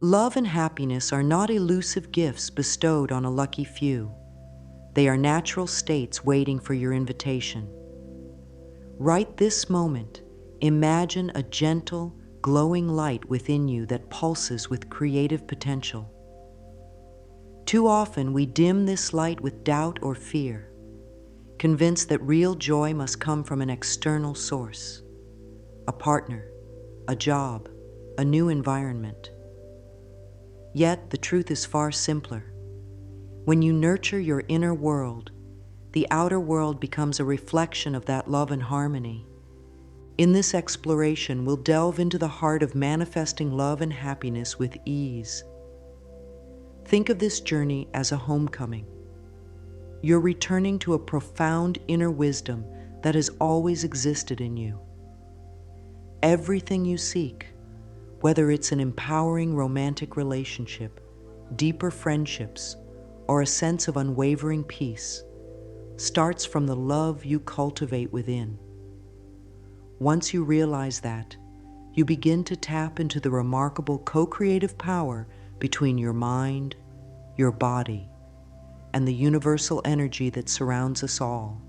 Love and happiness are not elusive gifts bestowed on a lucky few. They are natural states waiting for your invitation. Right this moment, imagine a gentle, glowing light within you that pulses with creative potential. Too often we dim this light with doubt or fear, convinced that real joy must come from an external source, a partner, a job, a new environment. Yet the truth is far simpler. When you nurture your inner world, the outer world becomes a reflection of that love and harmony. In this exploration, we'll delve into the heart of manifesting love and happiness with ease. Think of this journey as a homecoming. You're returning to a profound inner wisdom that has always existed in you. Everything you seek, whether it's an empowering romantic relationship, deeper friendships, or a sense of unwavering peace, starts from the love you cultivate within. Once you realize that, you begin to tap into the remarkable co-creative power between your mind, your body, and the universal energy that surrounds us all.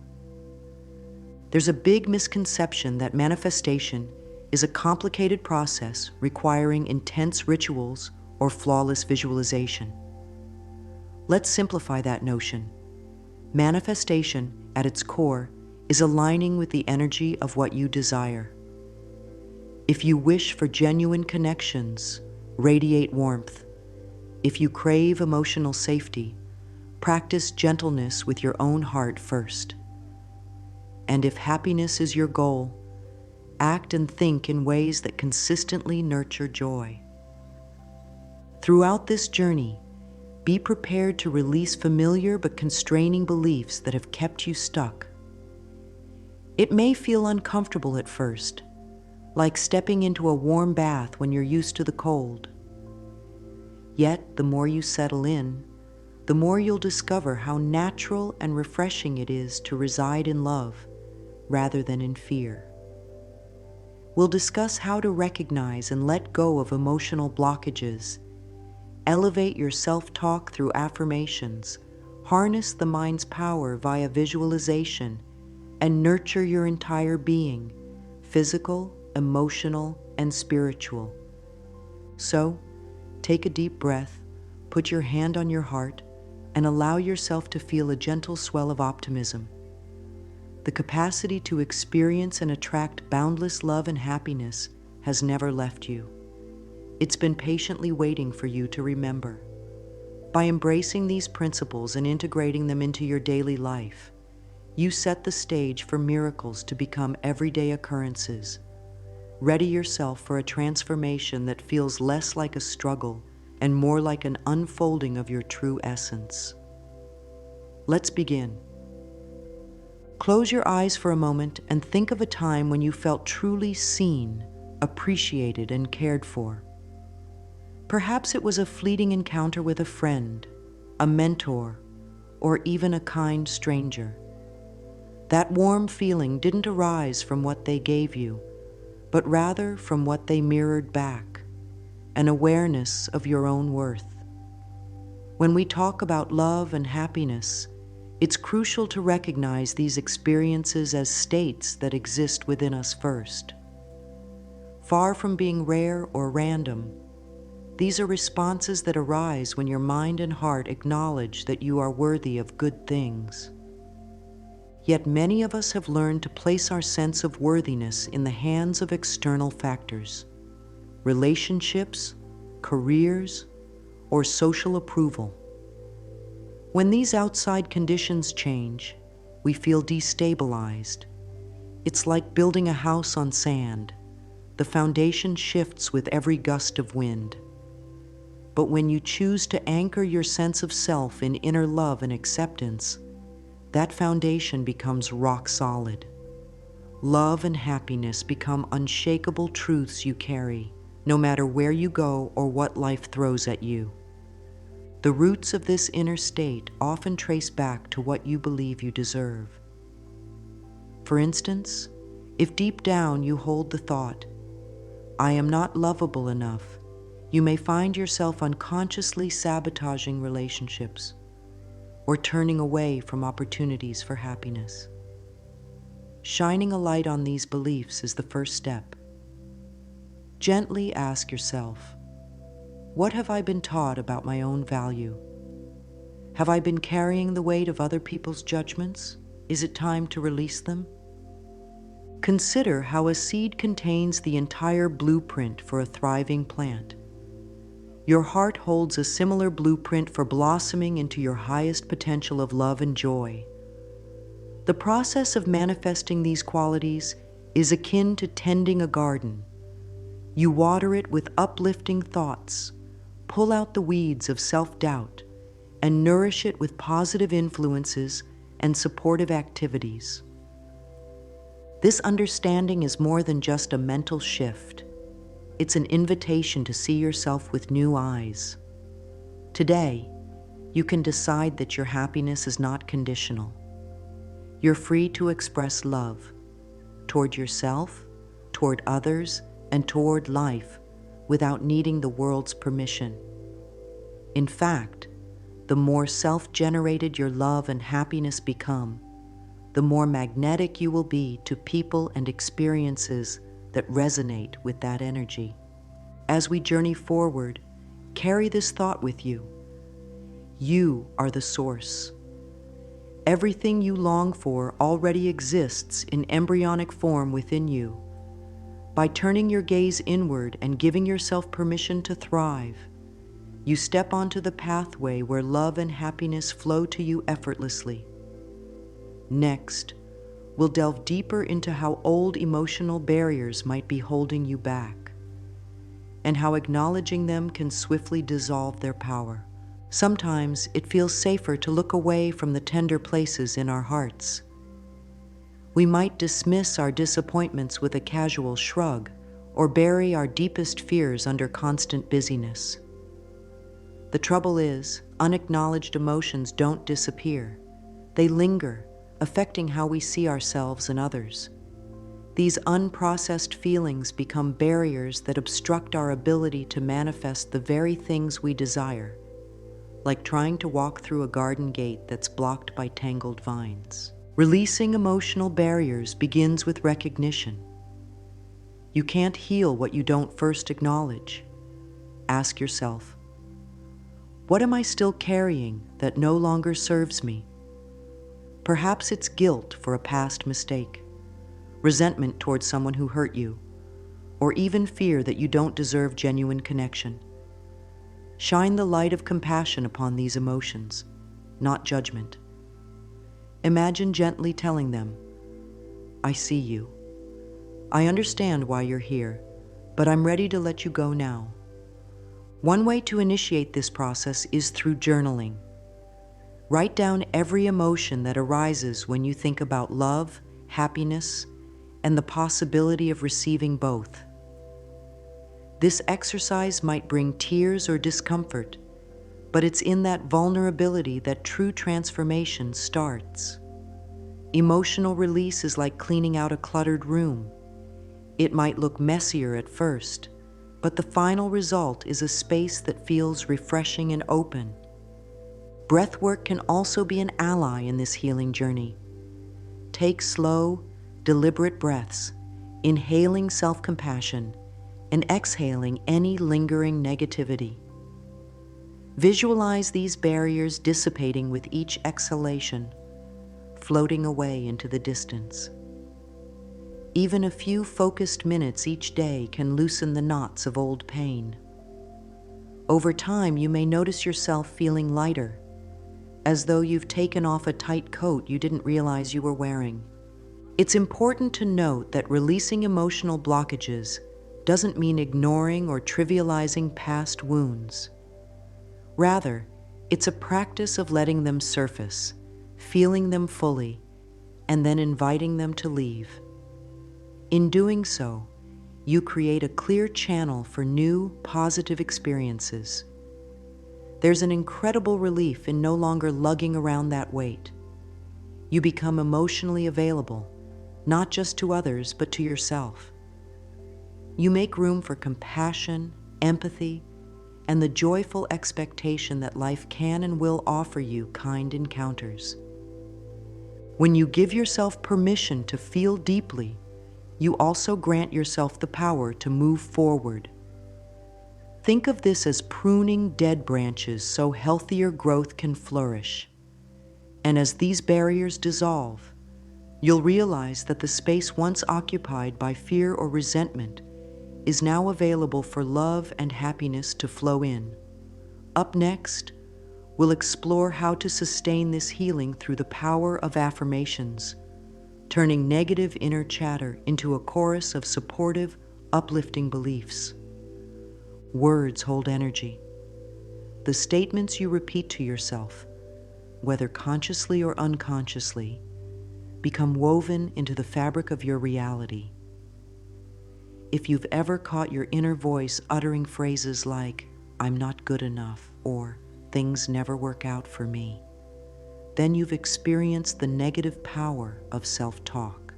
There's a big misconception that manifestation is a complicated process requiring intense rituals or flawless visualization. Let's simplify that notion. Manifestation, at its core, is aligning with the energy of what you desire. If you wish for genuine connections, radiate warmth. If you crave emotional safety, practice gentleness with your own heart first. And if happiness is your goal, act and think in ways that consistently nurture joy. Throughout this journey, be prepared to release familiar but constraining beliefs that have kept you stuck. It may feel uncomfortable at first, like stepping into a warm bath when you're used to the cold. Yet, the more you settle in, the more you'll discover how natural and refreshing it is to reside in love rather than in fear. We'll discuss how to recognize and let go of emotional blockages, elevate your self-talk through affirmations, harness the mind's power via visualization, and nurture your entire being, physical, emotional, and spiritual. So, take a deep breath, put your hand on your heart, and allow yourself to feel a gentle swell of optimism. The capacity to experience and attract boundless love and happiness has never left you. It's been patiently waiting for you to remember. By embracing these principles and integrating them into your daily life, you set the stage for miracles to become everyday occurrences. Ready yourself for a transformation that feels less like a struggle and more like an unfolding of your true essence. Let's begin. Close your eyes for a moment and think of a time when you felt truly seen, appreciated, and cared for. Perhaps it was a fleeting encounter with a friend, a mentor, or even a kind stranger. That warm feeling didn't arise from what they gave you, but rather from what they mirrored back, an awareness of your own worth. When we talk about love and happiness, it's crucial to recognize these experiences as states that exist within us first. Far from being rare or random, these are responses that arise when your mind and heart acknowledge that you are worthy of good things. Yet many of us have learned to place our sense of worthiness in the hands of external factors, relationships, careers, or social approval. When these outside conditions change, we feel destabilized. It's like building a house on sand. The foundation shifts with every gust of wind. But when you choose to anchor your sense of self in inner love and acceptance, that foundation becomes rock solid. Love and happiness become unshakable truths you carry, no matter where you go or what life throws at you. The roots of this inner state often trace back to what you believe you deserve. For instance, if deep down you hold the thought, "I am not lovable enough," you may find yourself unconsciously sabotaging relationships or turning away from opportunities for happiness. Shining a light on these beliefs is the first step. Gently ask yourself, what have I been taught about my own value? Have I been carrying the weight of other people's judgments? Is it time to release them? Consider how a seed contains the entire blueprint for a thriving plant. Your heart holds a similar blueprint for blossoming into your highest potential of love and joy. The process of manifesting these qualities is akin to tending a garden. You water it with uplifting thoughts, pull out the weeds of self-doubt, and nourish it with positive influences and supportive activities. This understanding is more than just a mental shift. It's an invitation to see yourself with new eyes. Today, you can decide that your happiness is not conditional. You're free to express love toward yourself, toward others, and toward life without needing the world's permission. In fact, the more self-generated your love and happiness become, the more magnetic you will be to people and experiences that resonate with that energy. As we journey forward, carry this thought with you. You are the source. Everything you long for already exists in embryonic form within you. By turning your gaze inward and giving yourself permission to thrive, you step onto the pathway where love and happiness flow to you effortlessly. Next, we'll delve deeper into how old emotional barriers might be holding you back, and how acknowledging them can swiftly dissolve their power. Sometimes it feels safer to look away from the tender places in our hearts. We might dismiss our disappointments with a casual shrug, or bury our deepest fears under constant busyness. The trouble is, unacknowledged emotions don't disappear. They linger, affecting how we see ourselves and others. These unprocessed feelings become barriers that obstruct our ability to manifest the very things we desire, like trying to walk through a garden gate that's blocked by tangled vines. Releasing emotional barriers begins with recognition. You can't heal what you don't first acknowledge. Ask yourself, what am I still carrying that no longer serves me? Perhaps it's guilt for a past mistake, resentment towards someone who hurt you, or even fear that you don't deserve genuine connection. Shine the light of compassion upon these emotions, not judgment. Imagine gently telling them, I see you. I understand why you're here, but I'm ready to let you go now. One way to initiate this process is through journaling. Write down every emotion that arises when you think about love, happiness, and the possibility of receiving both. This exercise might bring tears or discomfort, but it's in that vulnerability that true transformation starts. Emotional release is like cleaning out a cluttered room. It might look messier at first, but the final result is a space that feels refreshing and open. Breathwork can also be an ally in this healing journey. Take slow, deliberate breaths, inhaling self-compassion and exhaling any lingering negativity. Visualize these barriers dissipating with each exhalation, floating away into the distance. Even a few focused minutes each day can loosen the knots of old pain. Over time, you may notice yourself feeling lighter, as though you've taken off a tight coat you didn't realize you were wearing. It's important to note that releasing emotional blockages doesn't mean ignoring or trivializing past wounds. Rather, it's a practice of letting them surface, feeling them fully, and then inviting them to leave. In doing so, you create a clear channel for new, positive experiences. There's an incredible relief in no longer lugging around that weight. You become emotionally available, not just to others, but to yourself. You make room for compassion, empathy, and the joyful expectation that life can and will offer you kind encounters. When you give yourself permission to feel deeply, you also grant yourself the power to move forward. Think of this as pruning dead branches so healthier growth can flourish. And as these barriers dissolve, you'll realize that the space once occupied by fear or resentment is now available for love and happiness to flow in. Up next, we'll explore how to sustain this healing through the power of affirmations, turning negative inner chatter into a chorus of supportive, uplifting beliefs. Words hold energy. The statements you repeat to yourself, whether consciously or unconsciously, become woven into the fabric of your reality. If you've ever caught your inner voice uttering phrases like, "I'm not good enough," or "things never work out for me," then you've experienced the negative power of self-talk.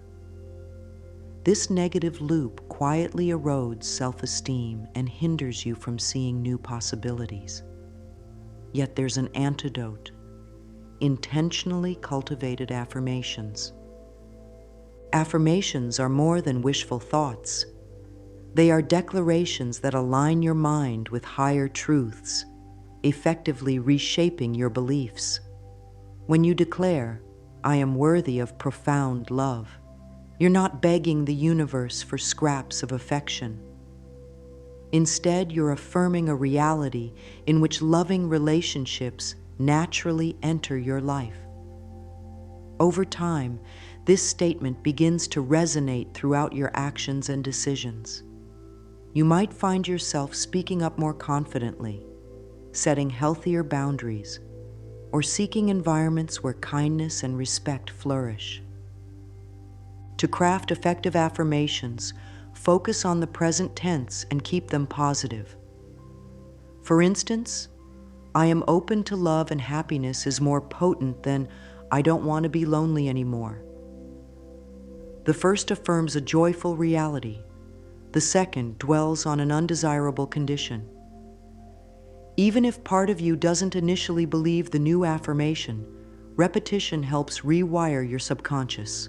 This negative loop quietly erodes self-esteem and hinders you from seeing new possibilities. Yet there's an antidote: intentionally cultivated affirmations. Affirmations are more than wishful thoughts. They are declarations that align your mind with higher truths, effectively reshaping your beliefs. When you declare, "I am worthy of profound love," you're not begging the universe for scraps of affection. Instead, you're affirming a reality in which loving relationships naturally enter your life. Over time, this statement begins to resonate throughout your actions and decisions. You might find yourself speaking up more confidently, setting healthier boundaries, or seeking environments where kindness and respect flourish. To craft effective affirmations, focus on the present tense and keep them positive. For instance, "I am open to love and happiness" is more potent than "I don't want to be lonely anymore." The first affirms a joyful reality. The second dwells on an undesirable condition. Even if part of you doesn't initially believe the new affirmation, repetition helps rewire your subconscious.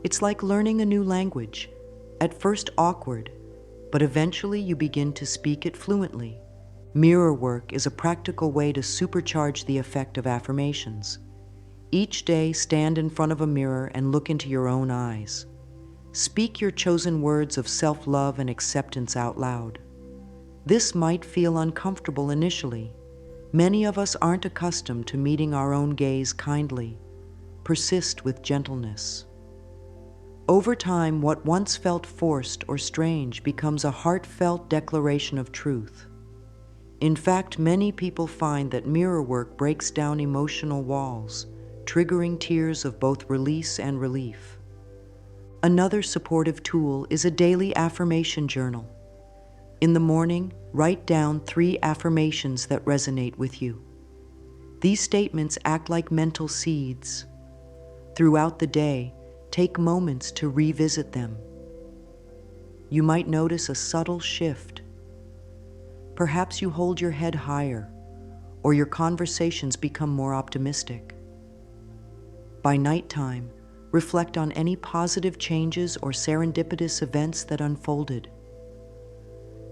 It's like learning a new language, at first awkward, but eventually you begin to speak it fluently. Mirror work is a practical way to supercharge the effect of affirmations. Each day, stand in front of a mirror and look into your own eyes. Speak your chosen words of self-love and acceptance out loud. This might feel uncomfortable initially. Many of us aren't accustomed to meeting our own gaze kindly. Persist with gentleness. Over time, what once felt forced or strange becomes a heartfelt declaration of truth. In fact, many people find that mirror work breaks down emotional walls, triggering tears of both release and relief. Another supportive tool is a daily affirmation journal. In the morning, write down 3 affirmations that resonate with you. These statements act like mental seeds. Throughout the day, take moments to revisit them. You might notice a subtle shift. Perhaps you hold your head higher, or your conversations become more optimistic. By nighttime, reflect on any positive changes or serendipitous events that unfolded.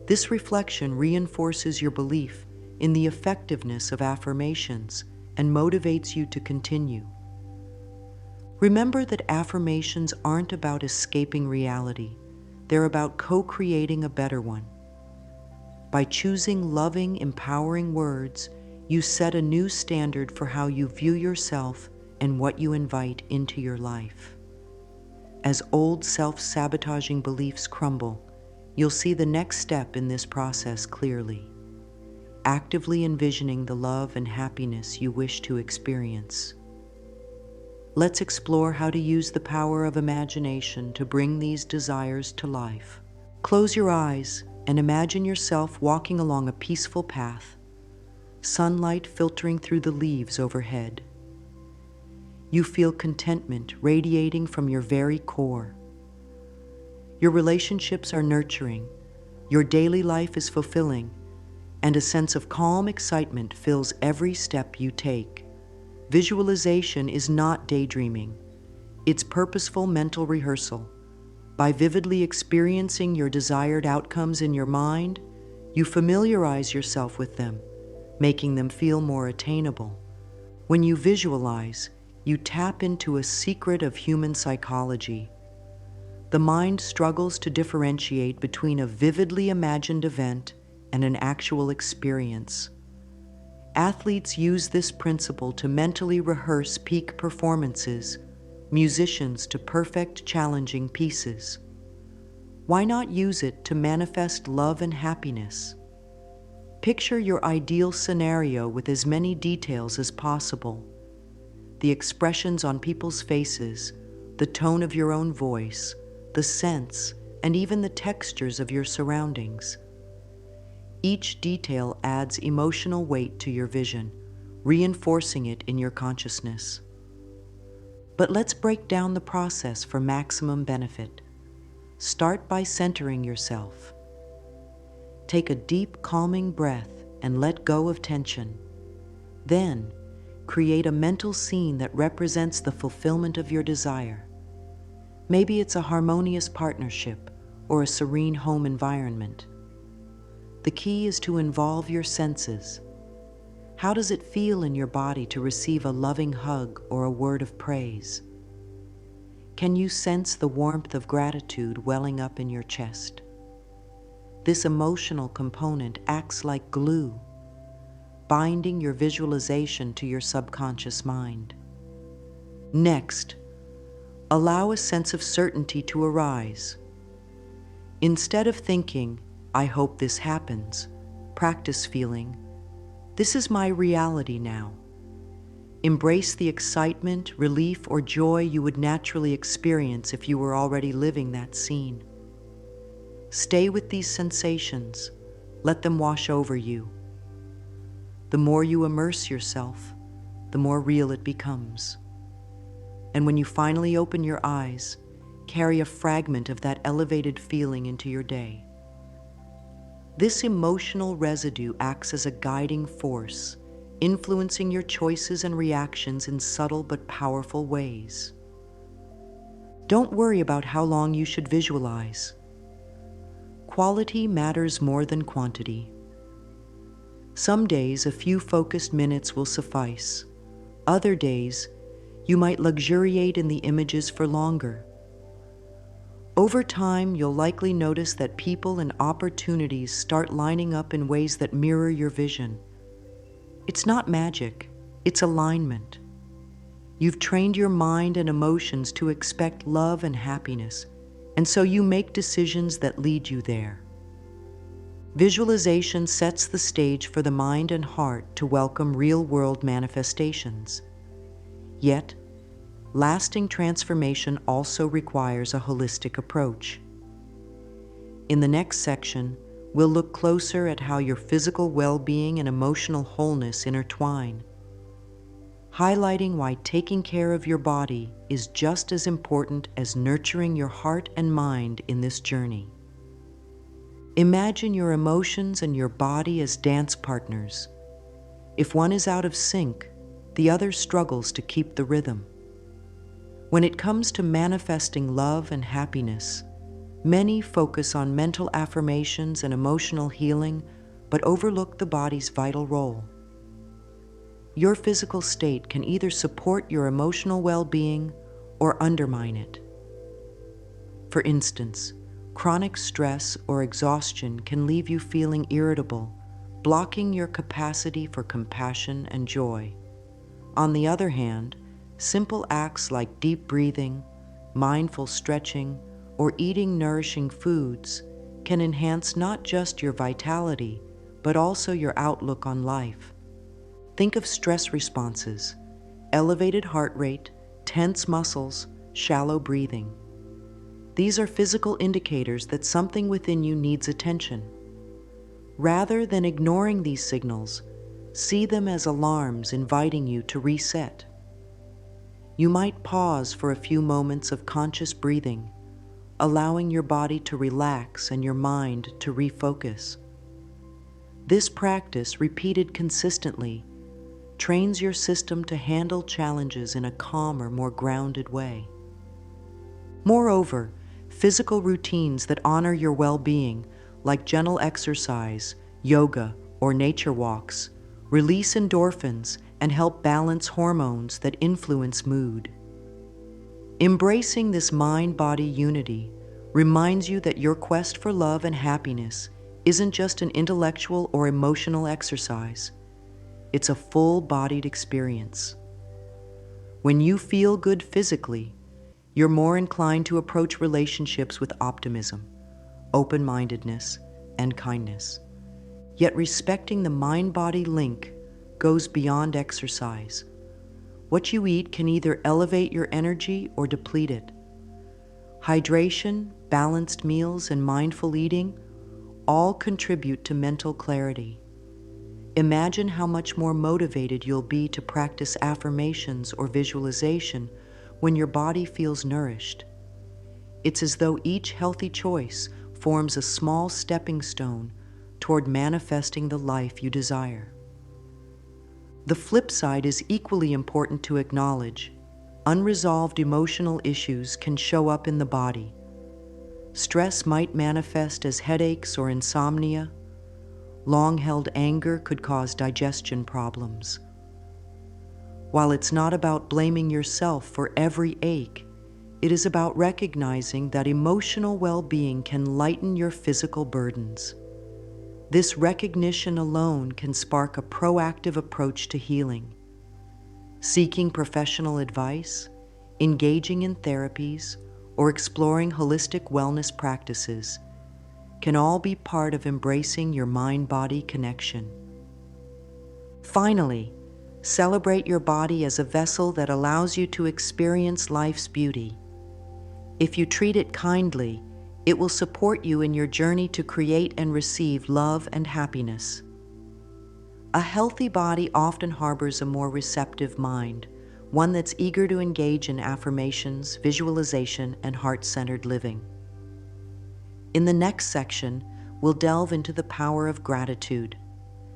This reflection reinforces your belief in the effectiveness of affirmations and motivates you to continue. Remember that affirmations aren't about escaping reality. They're about co-creating a better one. By choosing loving, empowering words, you set a new standard for how you view yourself and what you invite into your life. As old self-sabotaging beliefs crumble, you'll see the next step in this process clearly, actively envisioning the love and happiness you wish to experience. Let's explore how to use the power of imagination to bring these desires to life. Close your eyes and imagine yourself walking along a peaceful path, sunlight filtering through the leaves overhead. You feel contentment radiating from your very core. Your relationships are nurturing, your daily life is fulfilling, and a sense of calm excitement fills every step you take. Visualization is not daydreaming. It's purposeful mental rehearsal. By vividly experiencing your desired outcomes in your mind, you familiarize yourself with them, making them feel more attainable. When you visualize, you tap into a secret of human psychology. The mind struggles to differentiate between a vividly imagined event and an actual experience. Athletes use this principle to mentally rehearse peak performances, musicians to perfect challenging pieces. Why not use it to manifest love and happiness? Picture your ideal scenario with as many details as possible. The expressions on people's faces, the tone of your own voice, the scents, and even the textures of your surroundings. Each detail adds emotional weight to your vision, reinforcing it in your consciousness. But let's break down the process for maximum benefit. Start by centering yourself. Take a deep, calming breath and let go of tension. Then, create a mental scene that represents the fulfillment of your desire. Maybe it's a harmonious partnership or a serene home environment. The key is to involve your senses. How does it feel in your body to receive a loving hug or a word of praise? Can you sense the warmth of gratitude welling up in your chest? This emotional component acts like glue, binding your visualization to your subconscious mind. Next, allow a sense of certainty to arise. Instead of thinking, "I hope this happens," practice feeling, "This is my reality now." Embrace the excitement, relief, or joy you would naturally experience if you were already living that scene. Stay with these sensations. Let them wash over you. The more you immerse yourself, the more real it becomes. And when you finally open your eyes, carry a fragment of that elevated feeling into your day. This emotional residue acts as a guiding force, influencing your choices and reactions in subtle but powerful ways. Don't worry about how long you should visualize. Quality matters more than quantity. Some days, a few focused minutes will suffice. Other days, you might luxuriate in the images for longer. Over time, you'll likely notice that people and opportunities start lining up in ways that mirror your vision. It's not magic, it's alignment. You've trained your mind and emotions to expect love and happiness, and so you make decisions that lead you there. Visualization sets the stage for the mind and heart to welcome real-world manifestations. Yet, lasting transformation also requires a holistic approach. In the next section, we'll look closer at how your physical well-being and emotional wholeness intertwine, highlighting why taking care of your body is just as important as nurturing your heart and mind in this journey. Imagine your emotions and your body as dance partners. If one is out of sync, the other struggles to keep the rhythm. When it comes to manifesting love and happiness, many focus on mental affirmations and emotional healing, but overlook the body's vital role. Your physical state can either support your emotional well-being or undermine it. For instance, chronic stress or exhaustion can leave you feeling irritable, blocking your capacity for compassion and joy. On the other hand, simple acts like deep breathing, mindful stretching, or eating nourishing foods can enhance not just your vitality, but also your outlook on life. Think of stress responses: elevated heart rate, tense muscles, shallow breathing. These are physical indicators that something within you needs attention. Rather than ignoring these signals, see them as alarms inviting you to reset. You might pause for a few moments of conscious breathing, allowing your body to relax and your mind to refocus. This practice, repeated consistently, trains your system to handle challenges in a calmer, more grounded way. Moreover, physical routines that honor your well-being, like gentle exercise, yoga, or nature walks, release endorphins and help balance hormones that influence mood. Embracing this mind-body unity reminds you that your quest for love and happiness isn't just an intellectual or emotional exercise. It's a full-bodied experience. When you feel good physically, you're more inclined to approach relationships with optimism, open-mindedness, and kindness. Yet respecting the mind-body link goes beyond exercise. What you eat can either elevate your energy or deplete it. Hydration, balanced meals, and mindful eating all contribute to mental clarity. Imagine how much more motivated you'll be to practice affirmations or visualization when your body feels nourished. It's as though each healthy choice forms a small stepping stone toward manifesting the life you desire. The flip side is equally important to acknowledge. Unresolved emotional issues can show up in the body. Stress might manifest as headaches or insomnia. Long-held anger could cause digestion problems. While it's not about blaming yourself for every ache, it is about recognizing that emotional well-being can lighten your physical burdens. This recognition alone can spark a proactive approach to healing. Seeking professional advice, engaging in therapies, or exploring holistic wellness practices can all be part of embracing your mind-body connection. Finally, celebrate your body as a vessel that allows you to experience life's beauty. If you treat it kindly, it will support you in your journey to create and receive love and happiness. A healthy body often harbors a more receptive mind, one that's eager to engage in affirmations, visualization, and heart-centered living. In the next section, we'll delve into the power of gratitude,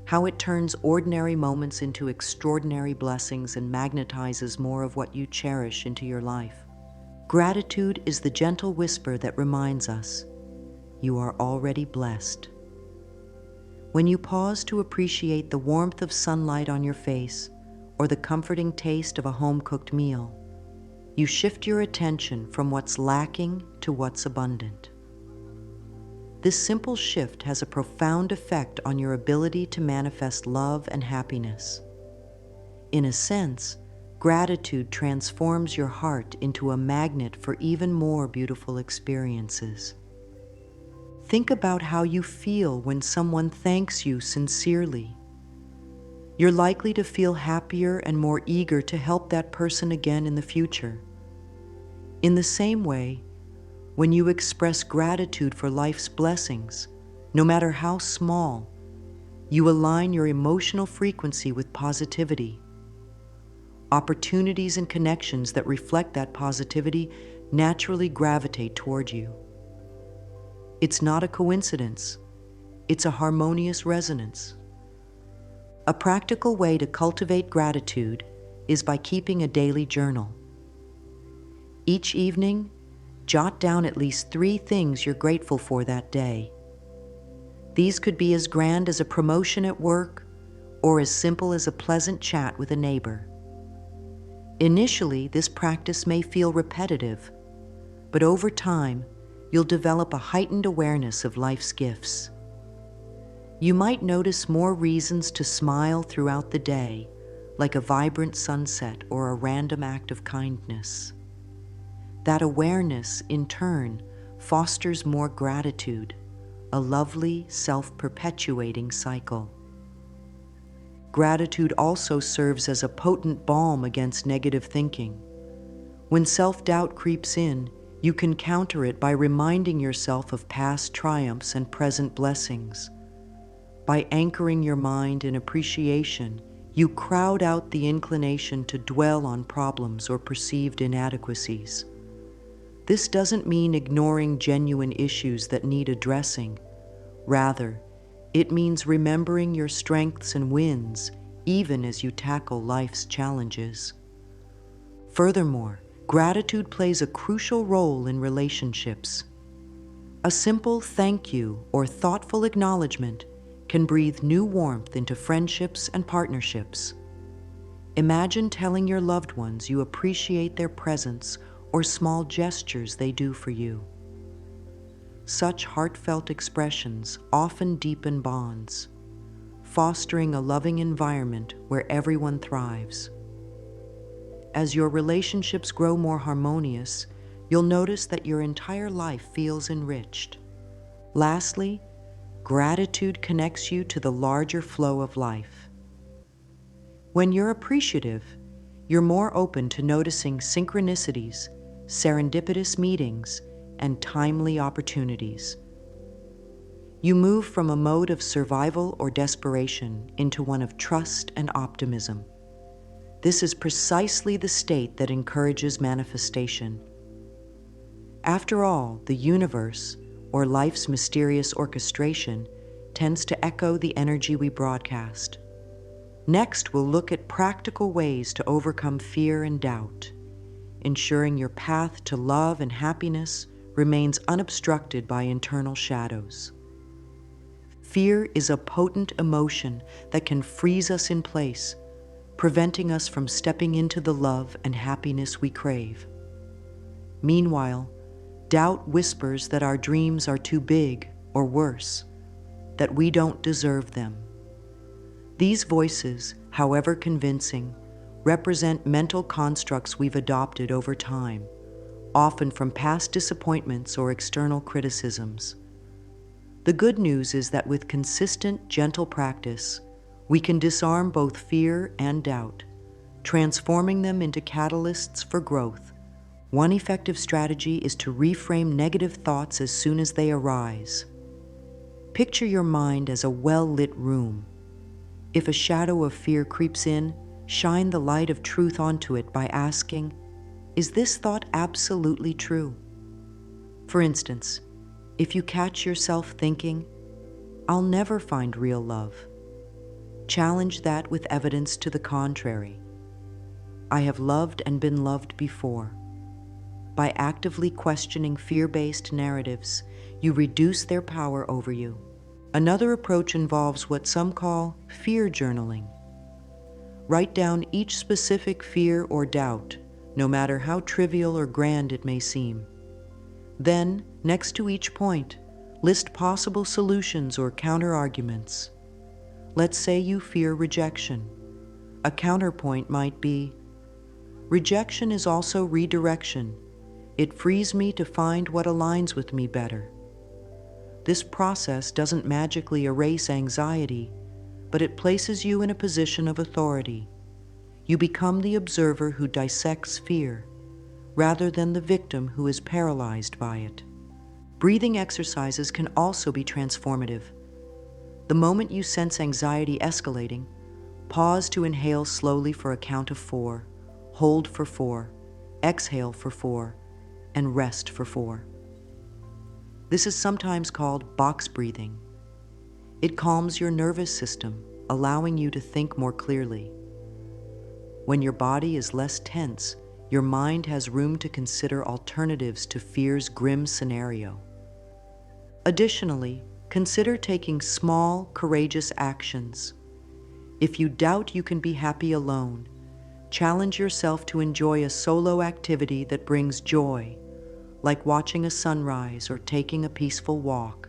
how it turns ordinary moments into extraordinary blessings and magnetizes more of what you cherish into your life. Gratitude is the gentle whisper that reminds us, you are already blessed. When you pause to appreciate the warmth of sunlight on your face or the comforting taste of a home-cooked meal, you shift your attention from what's lacking to what's abundant. This simple shift has a profound effect on your ability to manifest love and happiness. In a sense, gratitude transforms your heart into a magnet for even more beautiful experiences. Think about how you feel when someone thanks you sincerely. You're likely to feel happier and more eager to help that person again in the future. In the same way, when you express gratitude for life's blessings, no matter how small, you align your emotional frequency with positivity. Opportunities and connections that reflect that positivity naturally gravitate toward you. It's not a coincidence, it's a harmonious resonance. A practical way to cultivate gratitude is by keeping a daily journal. Each evening, jot down at least 3 things you're grateful for that day. These could be as grand as a promotion at work or as simple as a pleasant chat with a neighbor. Initially, this practice may feel repetitive, but over time, you'll develop a heightened awareness of life's gifts. You might notice more reasons to smile throughout the day, like a vibrant sunset or a random act of kindness. That awareness, in turn, fosters more gratitude, a lovely, self-perpetuating cycle. Gratitude also serves as a potent balm against negative thinking. When self-doubt creeps in, you can counter it by reminding yourself of past triumphs and present blessings. By anchoring your mind in appreciation, you crowd out the inclination to dwell on problems or perceived inadequacies. This doesn't mean ignoring genuine issues that need addressing. Rather, It means remembering your strengths and wins, even as you tackle life's challenges. Furthermore, gratitude plays a crucial role in relationships. A simple thank you or thoughtful acknowledgement can breathe new warmth into friendships and partnerships. Imagine telling your loved ones you appreciate their presence or small gestures they do for you. Such heartfelt expressions often deepen bonds, fostering a loving environment where everyone thrives. As your relationships grow more harmonious, you'll notice that your entire life feels enriched. Lastly, gratitude connects you to the larger flow of life. When you're appreciative, you're more open to noticing synchronicities, serendipitous meetings, and timely opportunities. You move from a mode of survival or desperation into one of trust and optimism. This is precisely the state that encourages manifestation. After all, the universe, or life's mysterious orchestration, tends to echo the energy we broadcast. Next, we'll look at practical ways to overcome fear and doubt, ensuring your path to love and happiness remains unobstructed by internal shadows. Fear is a potent emotion that can freeze us in place, preventing us from stepping into the love and happiness we crave. Meanwhile, doubt whispers that our dreams are too big, or worse, that we don't deserve them. These voices, however convincing, represent mental constructs we've adopted over time, often from past disappointments or external criticisms. The good news is that with consistent, gentle practice, we can disarm both fear and doubt, transforming them into catalysts for growth. One effective strategy is to reframe negative thoughts as soon as they arise. Picture your mind as a well-lit room. If a shadow of fear creeps in, shine the light of truth onto it by asking, "Is this thought absolutely true?" For instance, if you catch yourself thinking, "I'll never find real love," challenge that with evidence to the contrary. "I have loved and been loved before." By actively questioning fear-based narratives, you reduce their power over you. Another approach involves what some call fear journaling. Write down each specific fear or doubt, no matter how trivial or grand it may seem. Then, next to each point, list possible solutions or counter-arguments. Let's say you fear rejection. A counterpoint might be, "Rejection is also redirection. It frees me to find what aligns with me better." This process doesn't magically erase anxiety, but it places you in a position of authority. You become the observer who dissects fear, rather than the victim who is paralyzed by it. Breathing exercises can also be transformative. The moment you sense anxiety escalating, pause to inhale slowly for a count of 4, hold for 4, exhale for 4, and rest for 4. This is sometimes called box breathing. It calms your nervous system, allowing you to think more clearly. When your body is less tense, your mind has room to consider alternatives to fear's grim scenario. Additionally, consider taking small, courageous actions. If you doubt you can be happy alone, challenge yourself to enjoy a solo activity that brings joy, like watching a sunrise or taking a peaceful walk.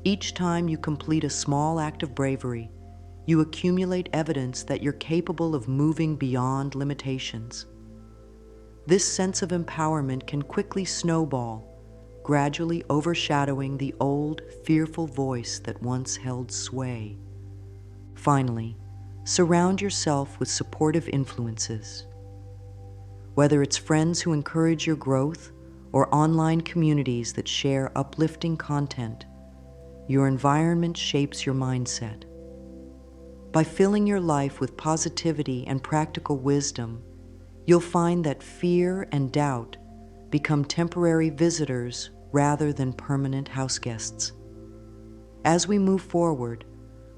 Each time you complete a small act of bravery, you accumulate evidence that you're capable of moving beyond limitations. This sense of empowerment can quickly snowball, gradually overshadowing the old, fearful voice that once held sway. Finally, surround yourself with supportive influences. Whether it's friends who encourage your growth or online communities that share uplifting content, your environment shapes your mindset. By filling your life with positivity and practical wisdom, you'll find that fear and doubt become temporary visitors rather than permanent houseguests. As we move forward,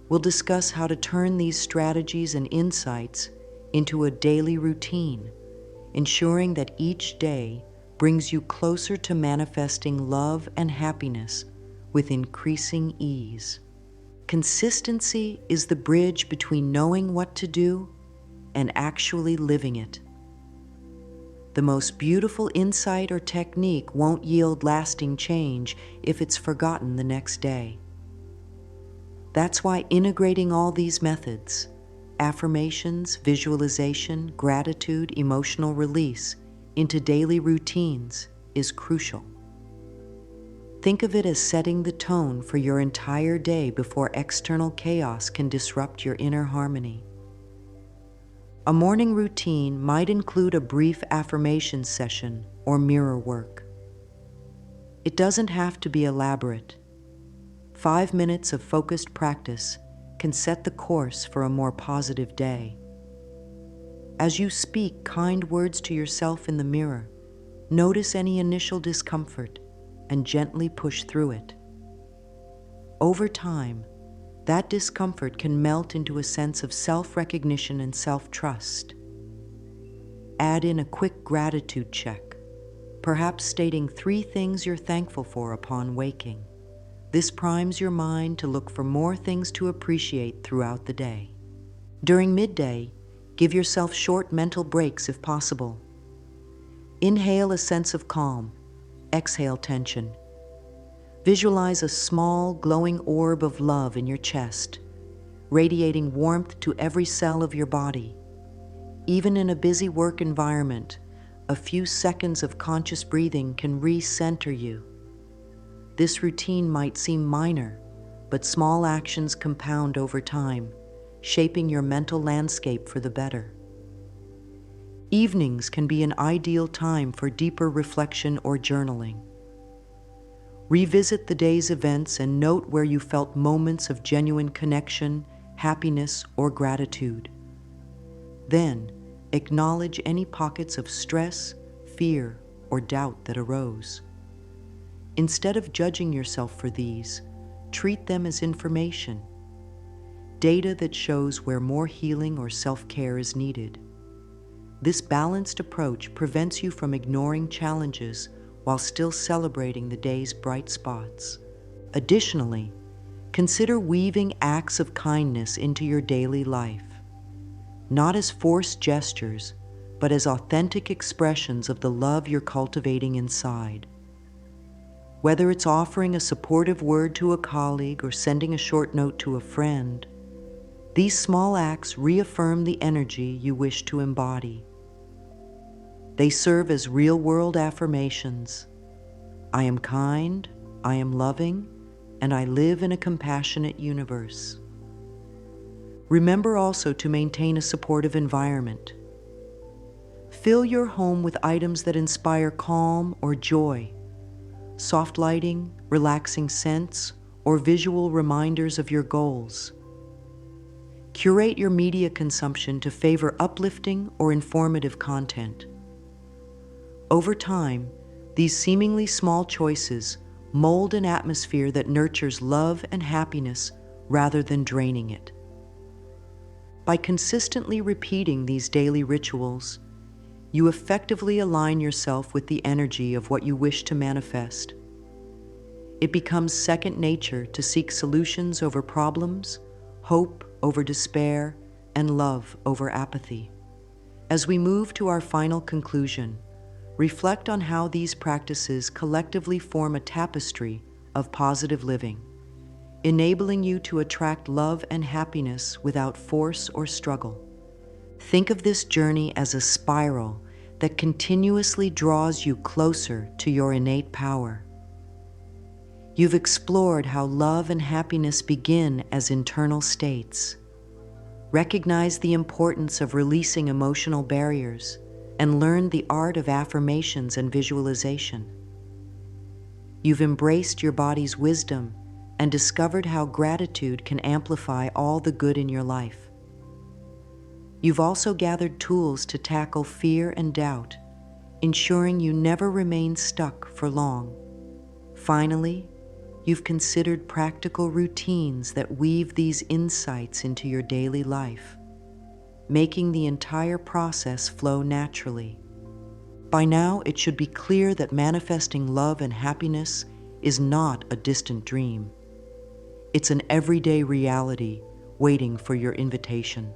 we'll discuss how to turn these strategies and insights into a daily routine, ensuring that each day brings you closer to manifesting love and happiness with increasing ease. Consistency is the bridge between knowing what to do and actually living it. The most beautiful insight or technique won't yield lasting change if it's forgotten the next day. That's why integrating all these methods, affirmations, visualization, gratitude, emotional release, into daily routines is crucial. Think of it as setting the tone for your entire day before external chaos can disrupt your inner harmony. A morning routine might include a brief affirmation session or mirror work. It doesn't have to be elaborate. 5 minutes of focused practice can set the course for a more positive day. As you speak kind words to yourself in the mirror, notice any initial discomfort and gently push through it. Over time, that discomfort can melt into a sense of self-recognition and self-trust. Add in a quick gratitude check, perhaps stating 3 things you're thankful for upon waking. This primes your mind to look for more things to appreciate throughout the day. During midday, give yourself short mental breaks if possible. Inhale a sense of calm, exhale tension. Visualize a small, glowing orb of love in your chest, radiating warmth to every cell of your body. Even in a busy work environment, a few seconds of conscious breathing can re-center you. This routine might seem minor, but small actions compound over time, shaping your mental landscape for the better. Evenings can be an ideal time for deeper reflection or journaling. Revisit the day's events and note where you felt moments of genuine connection, happiness, or gratitude. Then, acknowledge any pockets of stress, fear, or doubt that arose. Instead of judging yourself for these, treat them as information, data that shows where more healing or self-care is needed. This balanced approach prevents you from ignoring challenges while still celebrating the day's bright spots. Additionally, consider weaving acts of kindness into your daily life, not as forced gestures, but as authentic expressions of the love you're cultivating inside. Whether it's offering a supportive word to a colleague or sending a short note to a friend, these small acts reaffirm the energy you wish to embody. They serve as real-world affirmations. I am kind, I am loving, and I live in a compassionate universe. Remember also to maintain a supportive environment. Fill your home with items that inspire calm or joy. Soft lighting, relaxing scents, or visual reminders of your goals. Curate your media consumption to favor uplifting or informative content. Over time, these seemingly small choices mold an atmosphere that nurtures love and happiness rather than draining it. By consistently repeating these daily rituals, you effectively align yourself with the energy of what you wish to manifest. It becomes second nature to seek solutions over problems, hope over despair, and love over apathy. As we move to our final conclusion, reflect on how these practices collectively form a tapestry of positive living, enabling you to attract love and happiness without force or struggle. Think of this journey as a spiral that continuously draws you closer to your innate power. You've explored how love and happiness begin as internal states. Recognize the importance of releasing emotional barriers and learned the art of affirmations and visualization. You've embraced your body's wisdom and discovered how gratitude can amplify all the good in your life. You've also gathered tools to tackle fear and doubt, ensuring you never remain stuck for long. Finally, you've considered practical routines that weave these insights into your daily life, making the entire process flow naturally. By now, it should be clear that manifesting love and happiness is not a distant dream. It's an everyday reality waiting for your invitation.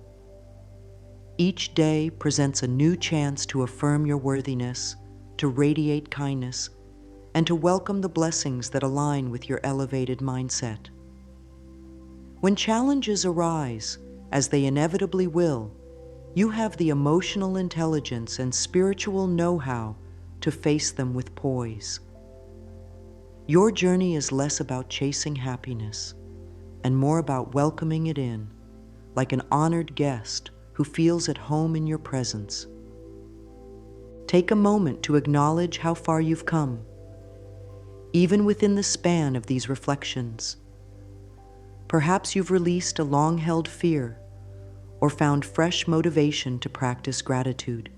Each day presents a new chance to affirm your worthiness, to radiate kindness, and to welcome the blessings that align with your elevated mindset. When challenges arise, as they inevitably will, you have the emotional intelligence and spiritual know-how to face them with poise. Your journey is less about chasing happiness and more about welcoming it in, like an honored guest who feels at home in your presence. Take a moment to acknowledge how far you've come, even within the span of these reflections. Perhaps you've released a long-held fear or found fresh motivation to practice gratitude.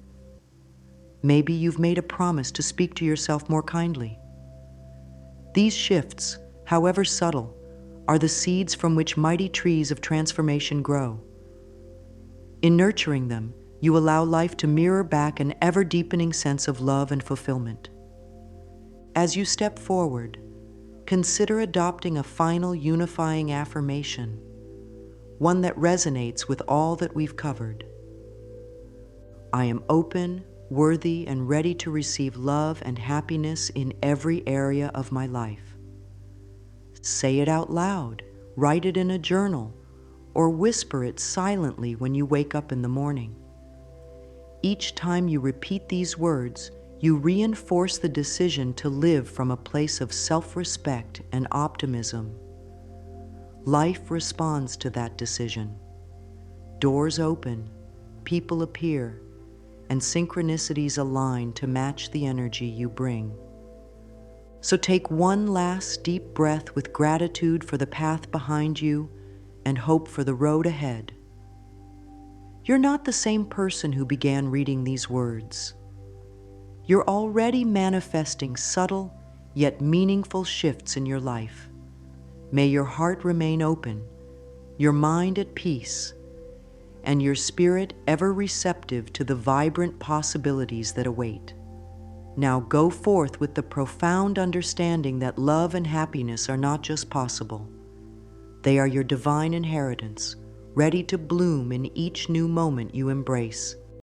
Maybe you've made a promise to speak to yourself more kindly. These shifts, however subtle, are the seeds from which mighty trees of transformation grow. In nurturing them, you allow life to mirror back an ever-deepening sense of love and fulfillment. As you step forward, consider adopting a final unifying affirmation, one that resonates with all that we've covered. I am open, worthy, and ready to receive love and happiness in every area of my life. Say it out loud, write it in a journal, or whisper it silently when you wake up in the morning. Each time you repeat these words, you reinforce the decision to live from a place of self-respect and optimism. Life responds to that decision. Doors open, people appear, and synchronicities align to match the energy you bring. So take one last deep breath with gratitude for the path behind you and hope for the road ahead. You're not the same person who began reading these words. You're already manifesting subtle yet meaningful shifts in your life. May your heart remain open, your mind at peace, and your spirit ever receptive to the vibrant possibilities that await. Now go forth with the profound understanding that love and happiness are not just possible. They are your divine inheritance, ready to bloom in each new moment you embrace.